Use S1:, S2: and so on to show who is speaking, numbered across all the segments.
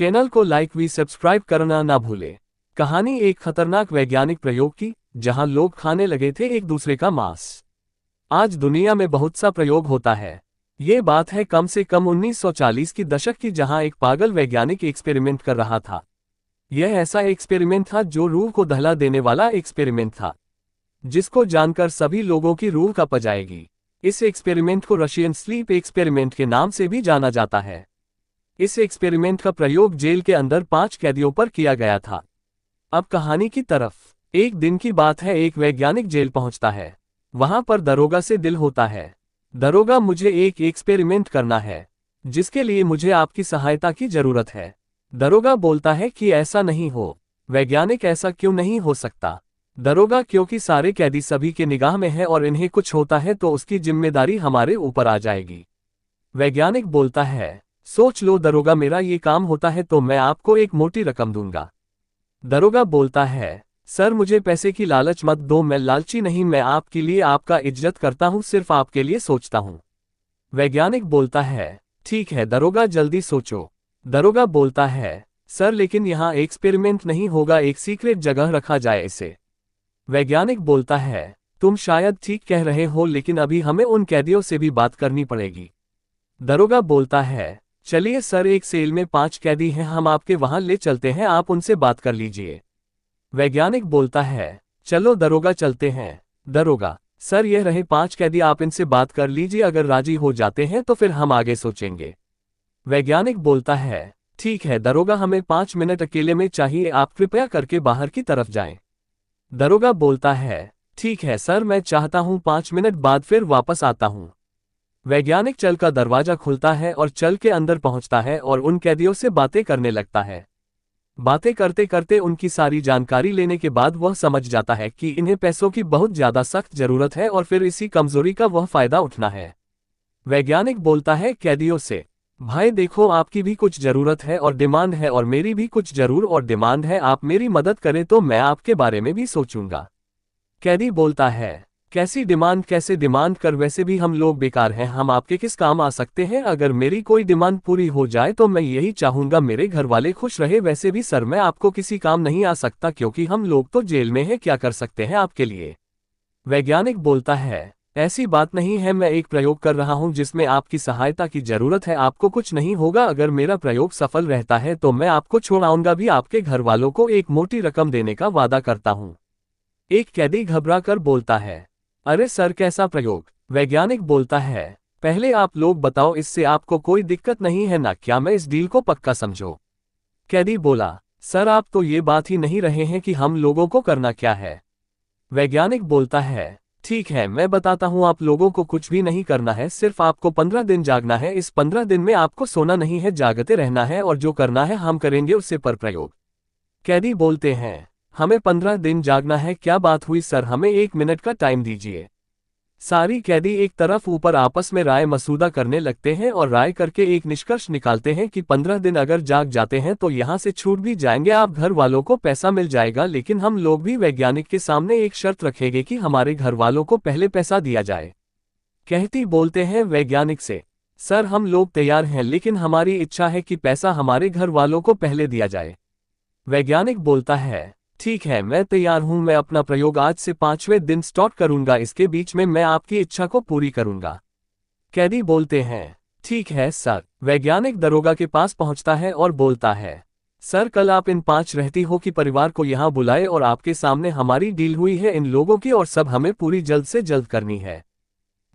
S1: Channel को like V subscribe करना ना भूले। कहानी एक खतरनाक वैज्ञानिक प्रयोग की, जहां लोग खाने लगे थे एक दूसरे का मांस। आज दुनिया में बहुत सा प्रयोग होता है। ये बात है कम से कम 1940 की दशक की, जहां एक पागल वैज्ञानिक एक्सपेरिमेंट कर रहा था। यह ऐसा एक्सपेरिमेंट था जो रूह को दहला देने वाला एक्सपेरिमेंट था, जिसको जानकर सभी लोगों की रूह कांप जाएगी। इस एक्सपेरिमेंट को रशियन स्लीप एक्सपेरिमेंट के नाम से भी जाना जाता है। इस एक्सपेरिमेंट का प्रयोग जेल के अंदर 5 कैदियों पर किया गया था। अब कहानी की तरफ। एक दिन की बात है, एक वैज्ञानिक जेल पहुंचता है। वहां पर दरोगा से दिल होता है, दरोगा मुझे एक एक्सपेरिमेंट करना है, जिसके लिए मुझे आपकी सहायता की जरूरत है। दरोगा बोलता है कि ऐसा नहीं हो। वैज्ञानिक ऐसा क्यों नहीं हो सकता? दरोगा क्योंकि सारे कैदी सभी के निगाह में है और इन्हें कुछ होता है तो उसकी जिम्मेदारी हमारे ऊपर आ जाएगी। वैज्ञानिक बोलता है, सोच लो दरोगा, मेरा ये काम होता है तो मैं आपको एक मोटी रकम दूंगा। दरोगा बोलता है, सर मुझे पैसे की लालच मत दो, मैं लालची नहीं, मैं आपके लिए आपका इज्जत करता हूं, सिर्फ आपके लिए सोचता हूं। वैज्ञानिक बोलता है, ठीक है दरोगा, जल्दी सोचो। दरोगा बोलता है, सर लेकिन यहाँ एक्सपेरिमेंट नहीं होगा, एक सीक्रेट जगह रखा जाए इसे। वैज्ञानिक बोलता है, तुम शायद ठीक कह रहे हो, लेकिन अभी हमें उन कैदियों से भी बात करनी पड़ेगी। दरोगा बोलता है, चलिए सर, एक सेल में 5 कैदी हैं, हम आपके वहां ले चलते हैं, आप उनसे बात कर लीजिए। वैज्ञानिक बोलता है, चलो दरोगा, चलते हैं। दरोगा, सर ये रहे 5 कैदी, आप इनसे बात कर लीजिए, अगर राजी हो जाते हैं तो फिर हम आगे सोचेंगे। वैज्ञानिक बोलता है, ठीक है दरोगा, हमें 5 मिनट अकेले में चाहिए, आप कृपया करके बाहर की तरफ जाएं। दरोगा बोलता है, ठीक है सर, मैं चाहता हूं 5 मिनट बाद फिर वापस आता हूं। वैज्ञानिक चल का दरवाजा खुलता है और चल के अंदर पहुंचता है और उन कैदियों से बातें करने लगता है। बातें करते करते उनकी सारी जानकारी लेने के बाद वह समझ जाता है कि इन्हें पैसों की बहुत ज्यादा सख्त जरूरत है और फिर इसी कमजोरी का वह फायदा उठना है। वैज्ञानिक बोलता है कैदियों से, भाई देखो, आपकी भी कुछ जरूरत है और डिमांड है और मेरी भी कुछ जरूर और डिमांड है, आप मेरी मदद करें तो मैं आपके बारे में भी सोचूंगा। कैदी बोलता है, कैसी डिमांड, कैसे डिमांड कर, वैसे भी हम लोग बेकार हैं, हम आपके किस काम आ सकते हैं? अगर मेरी कोई डिमांड पूरी हो जाए तो मैं यही चाहूंगा मेरे घर वाले खुश रहे, वैसे भी सर मैं आपको किसी काम नहीं आ सकता क्योंकि हम लोग तो जेल में हैं, क्या कर सकते हैं आपके लिए? वैज्ञानिक बोलता है, ऐसी बात नहीं है, मैं एक प्रयोग कर रहा हूं जिसमें आपकी सहायता की जरूरत है, आपको कुछ नहीं होगा, अगर मेरा प्रयोग सफल रहता है तो मैं आपको छोड़ाऊंगा भी, आपके घर वालों को एक मोटी रकम देने का वादा करता हूं। एक कैदी घबरा कर बोलता है, अरे सर कैसा प्रयोग? वैज्ञानिक बोलता है, पहले आप लोग बताओ, इससे आपको कोई दिक्कत नहीं है ना? क्या मैं इस डील को पक्का समझो? कैदी बोला, सर आप तो ये बात ही नहीं रहे हैं कि हम लोगों को करना क्या है। वैज्ञानिक बोलता है, ठीक है मैं बताता हूं, आप लोगों को कुछ भी नहीं करना है, सिर्फ आपको 15 दिन जागना है। इस 15 दिन में आपको सोना नहीं है, जागते रहना है और जो करना है हम करेंगे उससे पर प्रयोग। कैदी बोलते हैं, हमें 15 दिन जागना है, क्या बात हुई सर, हमें 1 मिनट का टाइम दीजिए। सारी कैदी एक तरफ ऊपर आपस में राय मसूदा करने लगते हैं और राय करके एक निष्कर्ष निकालते हैं कि 15 दिन अगर जाग जाते हैं तो यहाँ से छूट भी जाएंगे, आप घर वालों को पैसा मिल जाएगा, लेकिन हम लोग भी वैज्ञानिक के सामने एक शर्त रखेंगे कि हमारे घर वालों को पहले पैसा दिया जाए। कहती बोलते हैं वैज्ञानिक से, सर हम लोग तैयार हैं, लेकिन हमारी इच्छा है कि पैसा हमारे घर वालों को पहले दिया जाए। वैज्ञानिक बोलता है, ठीक है मैं तैयार हूं, मैं अपना प्रयोग आज से 5वें दिन स्टार्ट करूंगा, इसके बीच में मैं आपकी इच्छा को पूरी करूंगा। कैदी बोलते हैं, ठीक है सर। वैज्ञानिक दरोगा के पास पहुंचता है और बोलता है, सर कल आप इन 5 रहती हो कि परिवार को यहां बुलाए और आपके सामने हमारी डील हुई है इन लोगों की और सब हमें पूरी जल्द से जल्द करनी है।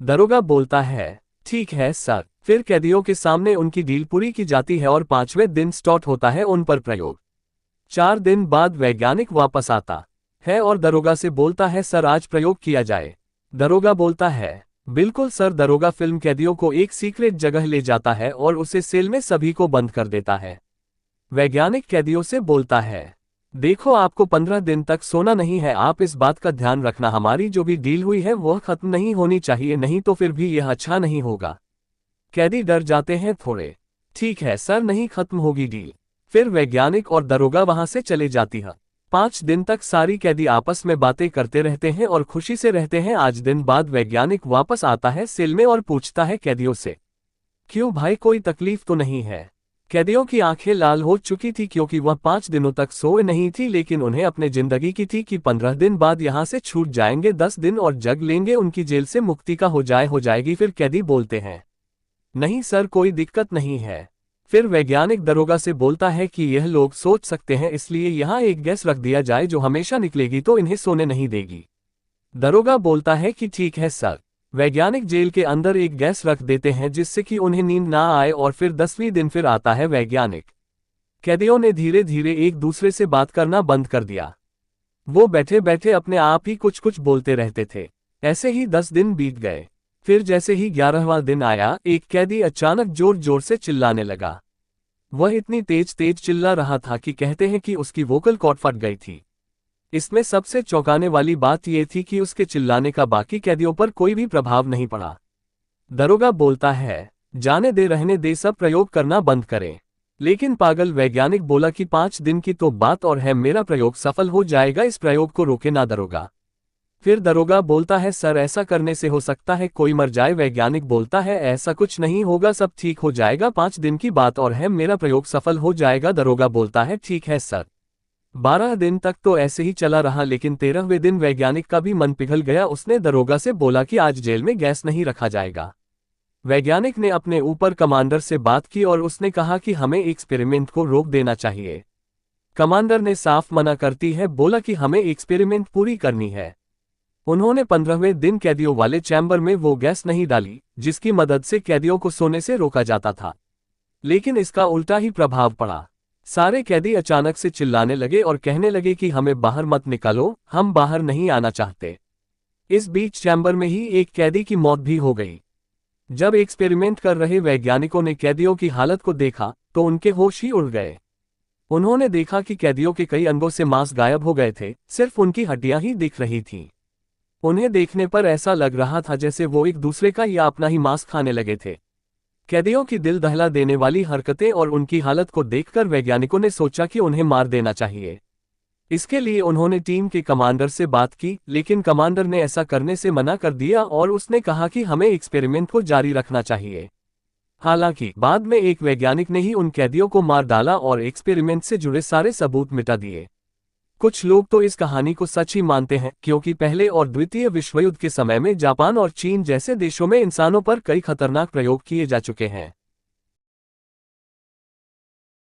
S1: दरोगा बोलता है, ठीक है सर। फिर कैदियों के सामने उनकी डील पूरी की जाती है और 5वें दिन स्टार्ट होता है उन पर प्रयोग। 4 दिन बाद वैज्ञानिक वापस आता है और दरोगा से बोलता है, सर आज प्रयोग किया जाए। दरोगा बोलता है, बिल्कुल सर। दरोगा फिल्म कैदियों को एक सीक्रेट जगह ले जाता है और उसे सेल में सभी को बंद कर देता है। वैज्ञानिक कैदियों से बोलता है, देखो आपको 15 दिन तक सोना नहीं है, आप इस बात का ध्यान रखना, हमारी जो भी डील हुई है वह खत्म नहीं होनी चाहिए, नहीं तो फिर भी यह अच्छा नहीं होगा। कैदी डर जाते हैं थोड़े, ठीक है सर, नहीं खत्म होगी डील। फिर वैज्ञानिक और दरोगा वहां से चले जाती है। 5 दिन तक सारी कैदी आपस में बातें करते रहते हैं और खुशी से रहते हैं। आज दिन बाद वैज्ञानिक वापस आता है सेल में और पूछता है कैदियों से, क्यों भाई, कोई तकलीफ तो नहीं है? कैदियों की आंखें लाल हो चुकी थी क्योंकि वह 5 दिनों तक सोए नहीं थी, लेकिन उन्हें अपने जिंदगी की थी कि 15 दिन बाद यहां से छूट जाएंगे, 10 दिन और जग लेंगे, उनकी जेल से मुक्ति का हो जाएगी। फिर कैदी बोलते हैं, नहीं सर, कोई दिक्कत नहीं है। फिर वैज्ञानिक दरोगा से बोलता है कि यह लोग सोच सकते हैं, इसलिए यहाँ एक गैस रख दिया जाए जो हमेशा निकलेगी तो इन्हें सोने नहीं देगी। दरोगा बोलता है कि ठीक है सर। वैज्ञानिक जेल के अंदर एक गैस रख देते हैं जिससे कि उन्हें नींद ना आए, और फिर 10वें दिन फिर आता है वैज्ञानिक। कैदियों ने धीरे धीरे एक दूसरे से बात करना बंद कर दिया। वो बैठे बैठे अपने आप ही कुछ कुछ बोलते रहते थे। ऐसे ही 10 दिन बीत गए। फिर जैसे ही 11वां दिन आया, एक कैदी अचानक जोर जोर से चिल्लाने लगा। वह इतनी तेज तेज चिल्ला रहा था कि कहते हैं कि उसकी वोकल कॉर्ड फट गई थी। इसमें सबसे चौंकाने वाली बात यह थी कि उसके चिल्लाने का बाकी कैदियों पर कोई भी प्रभाव नहीं पड़ा। दरोगा बोलता है, जाने दे, रहने दे, सब प्रयोग करना बंद करें। लेकिन पागल वैज्ञानिक बोला कि 5 दिन की तो बात और है, मेरा प्रयोग सफल हो जाएगा, इस प्रयोग को रोके ना दरोगा। फिर दरोगा बोलता है, सर ऐसा करने से हो सकता है कोई मर जाए। वैज्ञानिक बोलता है, ऐसा कुछ नहीं होगा, सब ठीक हो जाएगा, 5 दिन की बात और है, मेरा प्रयोग सफल हो जाएगा। दरोगा बोलता है, ठीक है सर। 12 दिन तक तो ऐसे ही चला रहा, लेकिन 13वें दिन वैज्ञानिक का भी मन पिघल गया। उसने दरोगा से बोला कि आज जेल में गैस नहीं रखा जाएगा। वैज्ञानिक ने अपने ऊपर कमांडर से बात की और उसने कहा कि हमें एक्सपेरिमेंट को रोक देना चाहिए। कमांडर ने साफ मना करती है, बोला कि हमें एक्सपेरिमेंट पूरी करनी है। उन्होंने 15वें दिन कैदियों वाले चैम्बर में वो गैस नहीं डाली जिसकी मदद से कैदियों को सोने से रोका जाता था, लेकिन इसका उल्टा ही प्रभाव पड़ा। सारे कैदी अचानक से चिल्लाने लगे और कहने लगे कि हमें बाहर मत निकालो, हम बाहर नहीं आना चाहते। इस बीच चैम्बर में ही एक कैदी की मौत भी हो गई। जब एक्सपेरिमेंट कर रहे वैज्ञानिकों ने कैदियों की हालत को देखा तो उनके होश ही उड़ गए। उन्होंने देखा कि कैदियों के कई अंगों से मांस गायब हो गए थे, सिर्फ उनकी हड्डियां ही दिख रही थीं। उन्हें देखने पर ऐसा लग रहा था जैसे वो एक दूसरे का या अपना ही मांस खाने लगे थे। कैदियों की दिल दहला देने वाली हरकतें और उनकी हालत को देखकर वैज्ञानिकों ने सोचा कि उन्हें मार देना चाहिए। इसके लिए उन्होंने टीम के कमांडर से बात की, लेकिन कमांडर ने ऐसा करने से मना कर दिया और उसने कहा कि हमें एक्सपेरिमेंट को जारी रखना चाहिए। हालांकि बाद में एक वैज्ञानिक ने ही उन कैदियों को मार डाला और एक्सपेरिमेंट से जुड़े सारे सबूत मिटा दिए। कुछ लोग तो इस कहानी को सच ही मानते हैं, क्योंकि पहले और द्वितीय विश्व युद्ध के समय में जापान और चीन जैसे देशों में इंसानों पर कई खतरनाक प्रयोग किए जा चुके हैं।